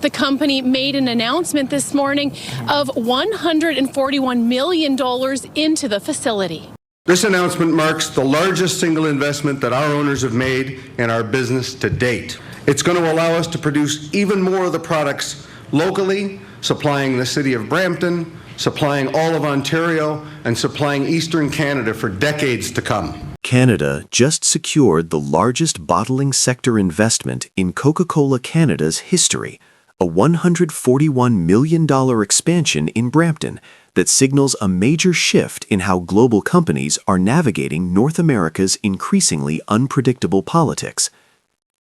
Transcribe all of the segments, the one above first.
The company made an announcement this morning of $141 million into the facility. This announcement marks the largest single investment that our owners have made in our business to date. It's going to allow us to produce even more of the products locally, supplying the city of Brampton, supplying all of Ontario, and supplying Eastern Canada for decades to come. Canada just secured the largest bottling sector investment in Coca-Cola Canada's history, a $141 million expansion in Brampton that signals a major shift in how global companies are navigating North America's increasingly unpredictable politics.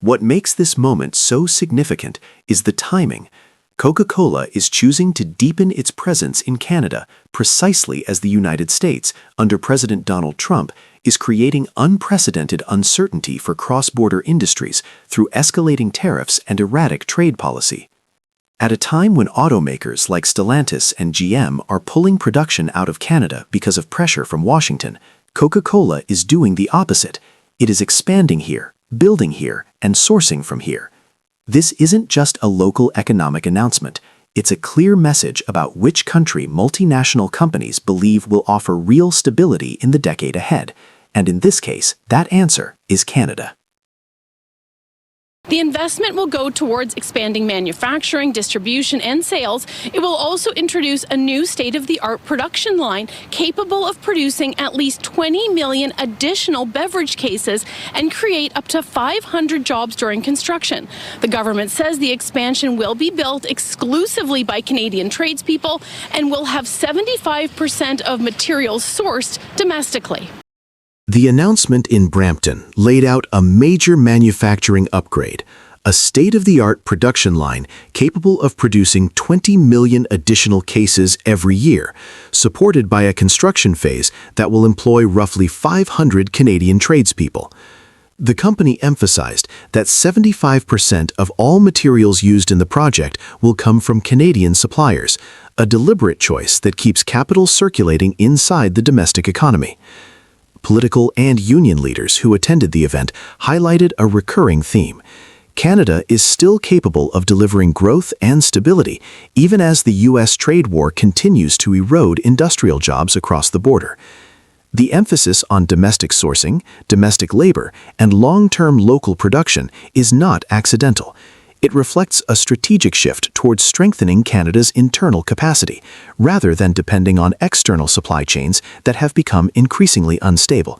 What makes this moment so significant is the timing. Coca-Cola is choosing to deepen its presence in Canada precisely as the United States, under President Donald Trump, is creating unprecedented uncertainty for cross-border industries through escalating tariffs and erratic trade policy. At a time when automakers like Stellantis and GM are pulling production out of Canada because of pressure from Washington, Coca-Cola is doing the opposite. It is expanding here, building here, and sourcing from here. This isn't just a local economic announcement. It's a clear message about which country multinational companies believe will offer real stability in the decade ahead. And in this case, that answer is Canada. The investment will go towards expanding manufacturing, distribution, and sales. It will also introduce a new state-of-the-art production line capable of producing at least 20 million additional beverage cases and create up to 500 jobs during construction. The government says the expansion will be built exclusively by Canadian tradespeople and will have 75% of materials sourced domestically. The announcement in Brampton laid out a major manufacturing upgrade, a state-of-the-art production line capable of producing 20 million additional cases every year, supported by a construction phase that will employ roughly 500 Canadian tradespeople. The company emphasized that 75% of all materials used in the project will come from Canadian suppliers, a deliberate choice that keeps capital circulating inside the domestic economy. Political and union leaders who attended the event highlighted a recurring theme. Canada is still capable of delivering growth and stability, even as the U.S. trade war continues to erode industrial jobs across the border. The emphasis on domestic sourcing, domestic labor, and long-term local production is not accidental. It reflects a strategic shift towards strengthening Canada's internal capacity, rather than depending on external supply chains that have become increasingly unstable.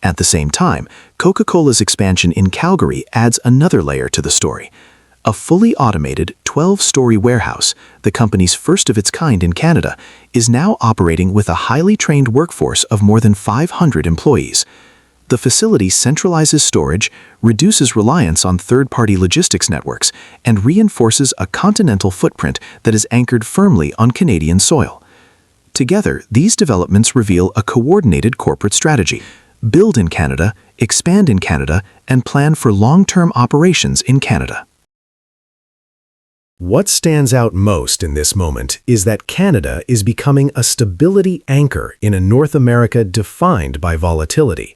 At the same time, Coca-Cola's expansion in Calgary adds another layer to the story. A fully automated 12-story warehouse, the company's first of its kind in Canada, is now operating with a highly trained workforce of more than 500 employees. The facility centralizes storage, reduces reliance on third-party logistics networks, and reinforces a continental footprint that is anchored firmly on Canadian soil. Together, these developments reveal a coordinated corporate strategy: build in Canada, expand in Canada, and plan for long-term operations in Canada. What stands out most in this moment is that Canada is becoming a stability anchor in a North America defined by volatility.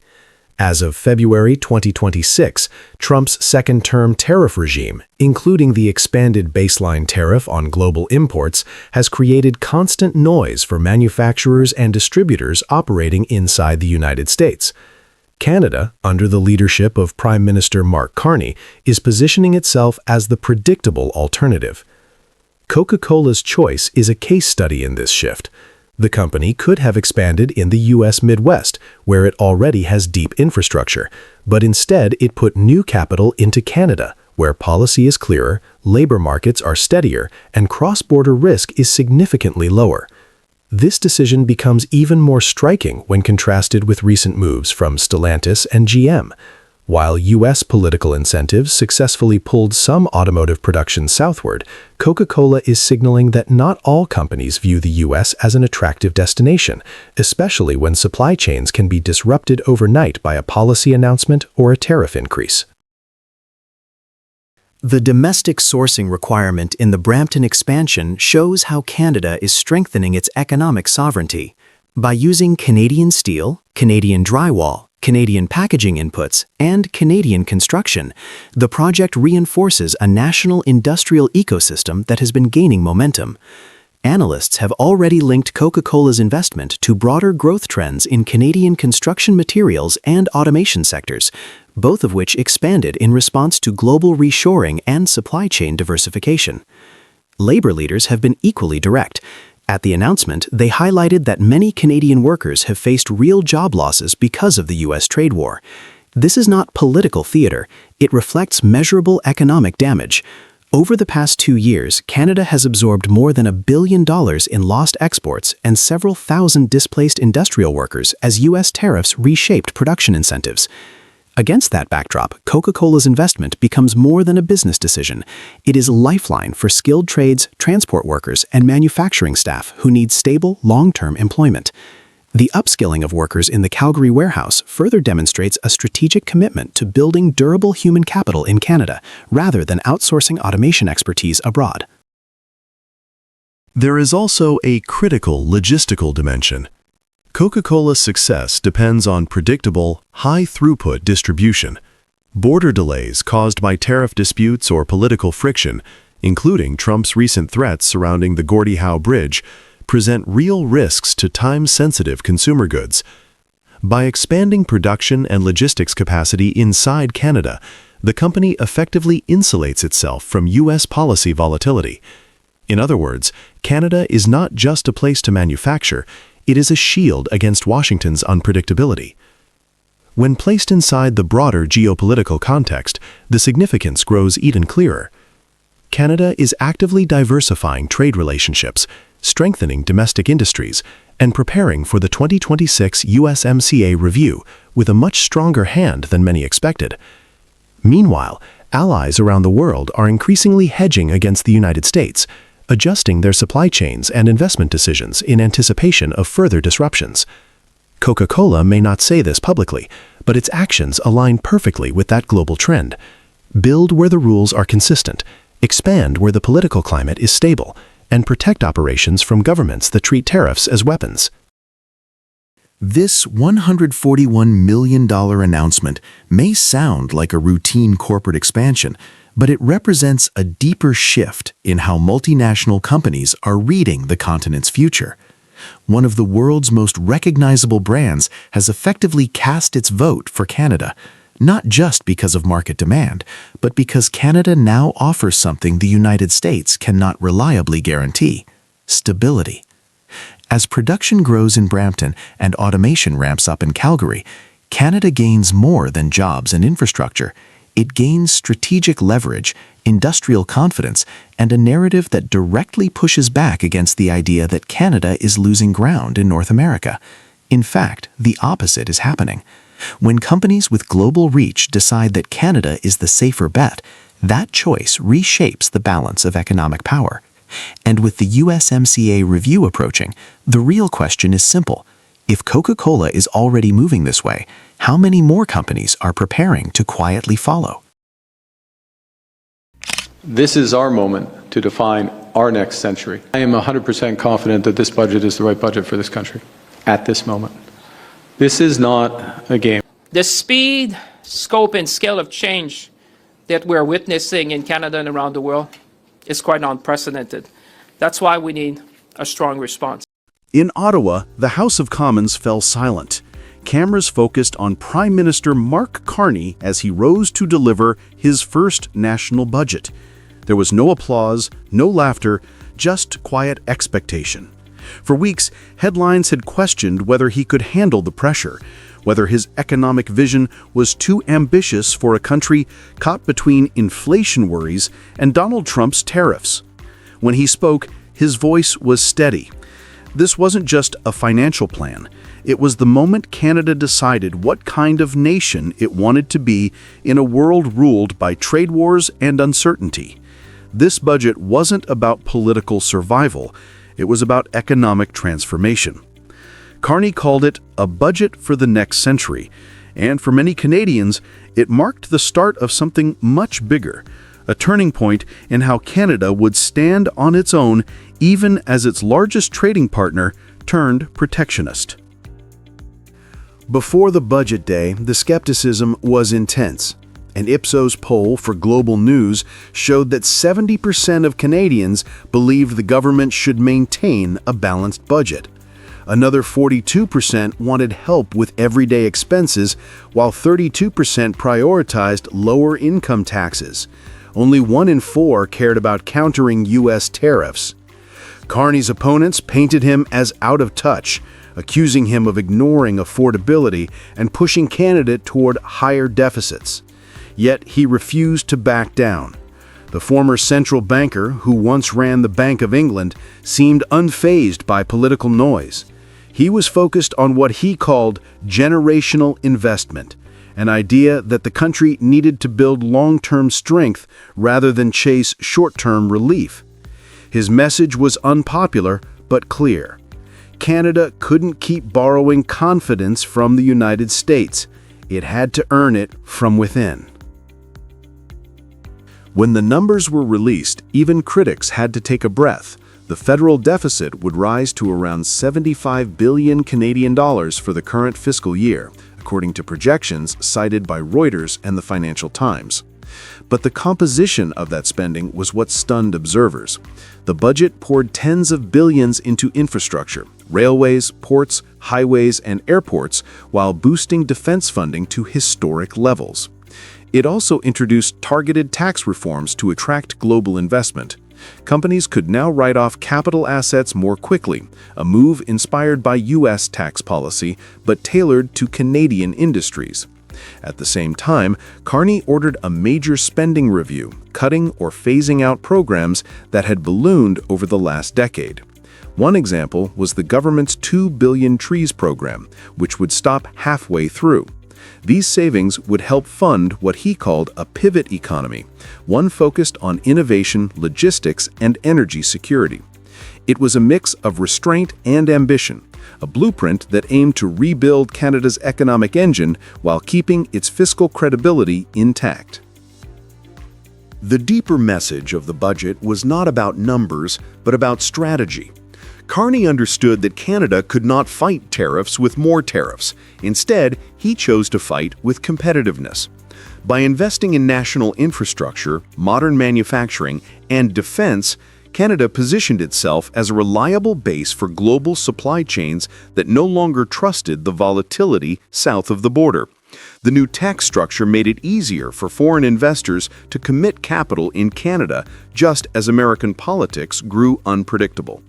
As of February 2026, Trump's second-term tariff regime, including the expanded baseline tariff on global imports, has created constant noise for manufacturers and distributors operating inside the United States. Canada, under the leadership of Prime Minister Mark Carney, is positioning itself as the predictable alternative. Coca-Cola's choice is a case study in this shift. The company could have expanded in the U.S. Midwest, where it already has deep infrastructure, but instead it put new capital into Canada, where policy is clearer, labor markets are steadier, and cross-border risk is significantly lower. This decision becomes even more striking when contrasted with recent moves from Stellantis and GM. While U.S. political incentives successfully pulled some automotive production southward, Coca-Cola is signaling that not all companies view the U.S. as an attractive destination, especially when supply chains can be disrupted overnight by a policy announcement or a tariff increase. The domestic sourcing requirement in the Brampton expansion shows how Canada is strengthening its economic sovereignty. By using Canadian steel, Canadian drywall, Canadian packaging inputs, and Canadian construction, the project reinforces a national industrial ecosystem that has been gaining momentum. Analysts have already linked Coca-Cola's investment to broader growth trends in Canadian construction materials and automation sectors, both of which expanded in response to global reshoring and supply chain diversification. Labor leaders have been equally direct. At the announcement, they highlighted that many Canadian workers have faced real job losses because of the U.S. trade war. This is not political theater. It reflects measurable economic damage. Over the past 2 years, Canada has absorbed more than $1 billion in lost exports and several thousand displaced industrial workers as U.S. tariffs reshaped production incentives. Against that backdrop, Coca-Cola's investment becomes more than a business decision. It is a lifeline for skilled trades, transport workers, and manufacturing staff who need stable, long-term employment. The upskilling of workers in the Calgary warehouse further demonstrates a strategic commitment to building durable human capital in Canada, rather than outsourcing automation expertise abroad. There is also a critical logistical dimension. Coca-Cola's success depends on predictable, high-throughput distribution. Border delays caused by tariff disputes or political friction, including Trump's recent threats surrounding the Gordie Howe Bridge, present real risks to time-sensitive consumer goods. By expanding production and logistics capacity inside Canada, the company effectively insulates itself from U.S. policy volatility. In other words, Canada is not just a place to manufacture, it is a shield against Washington's unpredictability. When placed inside the broader geopolitical context, the significance grows even clearer. Canada is actively diversifying trade relationships, strengthening domestic industries, and preparing for the 2026 USMCA review with a much stronger hand than many expected. Meanwhile, allies around the world are increasingly hedging against the United States, adjusting their supply chains and investment decisions in anticipation of further disruptions. Coca-Cola may not say this publicly, but its actions align perfectly with that global trend. Build where the rules are consistent, expand where the political climate is stable, and protect operations from governments that treat tariffs as weapons. This $141 million announcement may sound like a routine corporate expansion, but it represents a deeper shift in how multinational companies are reading the continent's future. One of the world's most recognizable brands has effectively cast its vote for Canada, not just because of market demand, but because Canada now offers something the United States cannot reliably guarantee: stability. As production grows in Brampton and automation ramps up in Calgary, Canada gains more than jobs and infrastructure. It gains strategic leverage, industrial confidence, and a narrative that directly pushes back against the idea that Canada is losing ground in North America. In fact, the opposite is happening. When companies with global reach decide that Canada is the safer bet, that choice reshapes the balance of economic power. And with the USMCA review approaching, the real question is simple. If Coca-Cola is already moving this way, how many more companies are preparing to quietly follow? This is our moment to define our next century. I am 100% confident that this budget is the right budget for this country at this moment. This is not a game. The speed, scope, and scale of change that we're witnessing in Canada and around the world is quite unprecedented. That's why we need a strong response. In Ottawa, the House of Commons fell silent. Cameras focused on Prime Minister Mark Carney as he rose to deliver his first national budget. There was no applause, no laughter, just quiet expectation. For weeks, headlines had questioned whether he could handle the pressure, whether his economic vision was too ambitious for a country caught between inflation worries and Donald Trump's tariffs. When he spoke, his voice was steady. This wasn't just a financial plan. It was the moment Canada decided what kind of nation it wanted to be in a world ruled by trade wars and uncertainty. This budget wasn't about political survival. It was about economic transformation. Carney called it a budget for the next century, and for many Canadians, it marked the start of something much bigger, a turning point in how Canada would stand on its own even as its largest trading partner turned protectionist. Before the budget day, the skepticism was intense. An Ipsos poll for Global News showed that 70% of Canadians believed the government should maintain a balanced budget. Another 42% wanted help with everyday expenses, while 32% prioritized lower income taxes. Only 1 in 4 cared about countering U.S. tariffs. Carney's opponents painted him as out of touch, accusing him of ignoring affordability and pushing Canada toward higher deficits. Yet he refused to back down. The former central banker, who once ran the Bank of England, seemed unfazed by political noise. He was focused on what he called generational investment, an idea that the country needed to build long-term strength rather than chase short-term relief. His message was unpopular but clear. Canada couldn't keep borrowing confidence from the United States. It had to earn it from within. When the numbers were released, even critics had to take a breath. The federal deficit would rise to around 75 billion Canadian dollars for the current fiscal year, according to projections cited by Reuters and the Financial Times. But the composition of that spending was what stunned observers. The budget poured tens of billions into infrastructure, railways, ports, highways, and airports, while boosting defense funding to historic levels. It also introduced targeted tax reforms to attract global investment. Companies could now write off capital assets more quickly, a move inspired by U.S. tax policy, but tailored to Canadian industries. At the same time, Carney ordered a major spending review, cutting or phasing out programs that had ballooned over the last decade. One example was the government's 2 billion trees program, which would stop halfway through. These savings would help fund what he called a pivot economy, one focused on innovation, logistics, and energy security. It was a mix of restraint and ambition, a blueprint that aimed to rebuild Canada's economic engine while keeping its fiscal credibility intact. The deeper message of the budget was not about numbers, but about strategy. Carney understood that Canada could not fight tariffs with more tariffs. Instead, he chose to fight with competitiveness. By investing in national infrastructure, modern manufacturing, and defense, Canada positioned itself as a reliable base for global supply chains that no longer trusted the volatility south of the border. The new tax structure made it easier for foreign investors to commit capital in Canada, just as American politics grew unpredictable.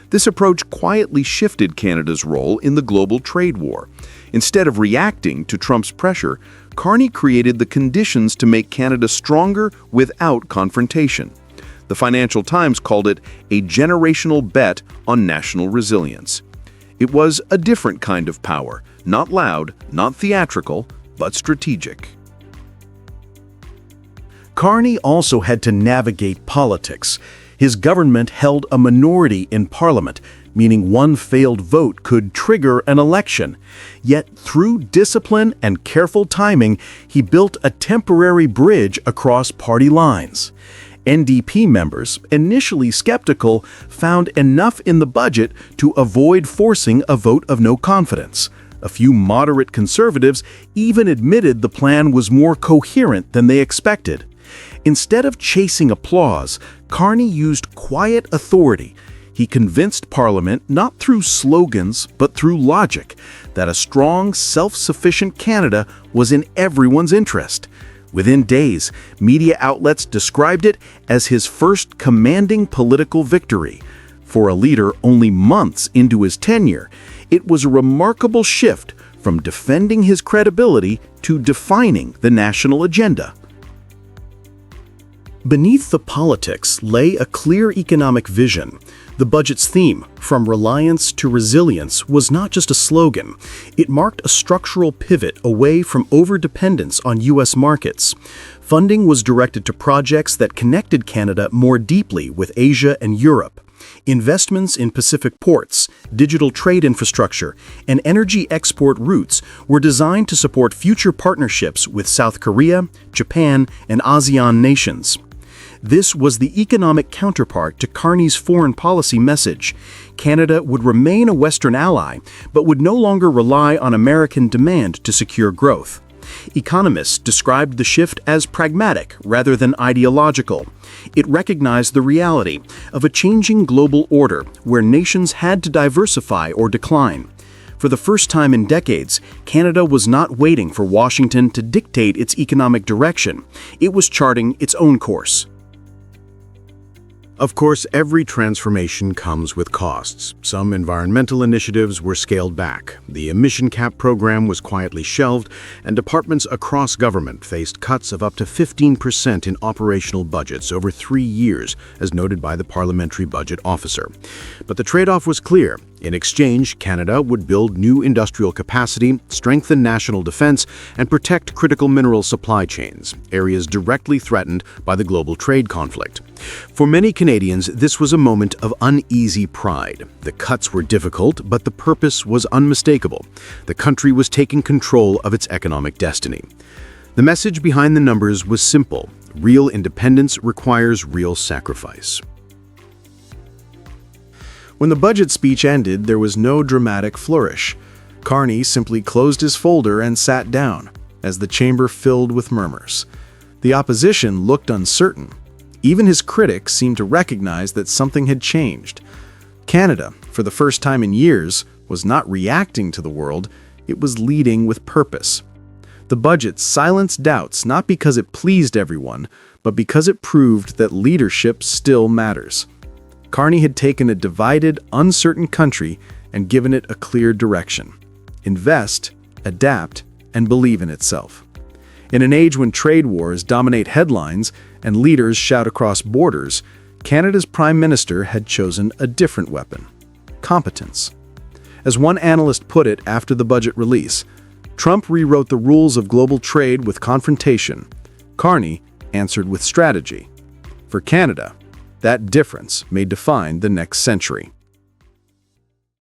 This approach quietly shifted Canada's role in the global trade war. Instead of reacting to Trump's pressure, Carney created the conditions to make Canada stronger without confrontation. The Financial Times called it a generational bet on national resilience. It was a different kind of power, not loud, not theatrical, but strategic. Carney also had to navigate politics. His government held a minority in Parliament, meaning one failed vote could trigger an election. Yet, through discipline and careful timing, he built a temporary bridge across party lines. NDP members, initially skeptical, found enough in the budget to avoid forcing a vote of no confidence. A few moderate conservatives even admitted the plan was more coherent than they expected. Instead of chasing applause, Carney used quiet authority. He convinced Parliament, not through slogans, but through logic, that a strong, self-sufficient Canada was in everyone's interest. Within days, media outlets described it as his first commanding political victory. For a leader only months into his tenure, it was a remarkable shift from defending his credibility to defining the national agenda. Beneath the politics lay a clear economic vision. The budget's theme, from reliance to resilience, was not just a slogan. It marked a structural pivot away from overdependence on U.S. markets. Funding was directed to projects that connected Canada more deeply with Asia and Europe. Investments in Pacific ports, digital trade infrastructure, and energy export routes were designed to support future partnerships with South Korea, Japan, and ASEAN nations. This was the economic counterpart to Carney's foreign policy message. Canada would remain a Western ally, but would no longer rely on American demand to secure growth. Economists described the shift as pragmatic rather than ideological. It recognized the reality of a changing global order where nations had to diversify or decline. For the first time in decades, Canada was not waiting for Washington to dictate its economic direction. It was charting its own course. Of course, every transformation comes with costs. Some environmental initiatives were scaled back, the emission cap program was quietly shelved, and departments across government faced cuts of up to 15% in operational budgets over 3 years, as noted by the Parliamentary Budget Officer. But the trade-off was clear. In exchange, Canada would build new industrial capacity, strengthen national defense, and protect critical mineral supply chains, areas directly threatened by the global trade conflict. For many Canadians, this was a moment of uneasy pride. The cuts were difficult, but the purpose was unmistakable. The country was taking control of its economic destiny. The message behind the numbers was simple: real independence requires real sacrifice. When the budget speech ended, there was no dramatic flourish. Carney simply closed his folder and sat down, as the chamber filled with murmurs. The opposition looked uncertain. Even his critics seemed to recognize that something had changed. Canada, for the first time in years, was not reacting to the world, it was leading with purpose. The budget silenced doubts not because it pleased everyone, but because it proved that leadership still matters. Carney had taken a divided, uncertain country and given it a clear direction: invest, adapt, and believe in itself. In an age when trade wars dominate headlines and leaders shout across borders, Canada's Prime Minister had chosen a different weapon: competence. As one analyst put it after the budget release, Trump rewrote the rules of global trade with confrontation. Carney answered with strategy. For Canada, that difference may define the next century.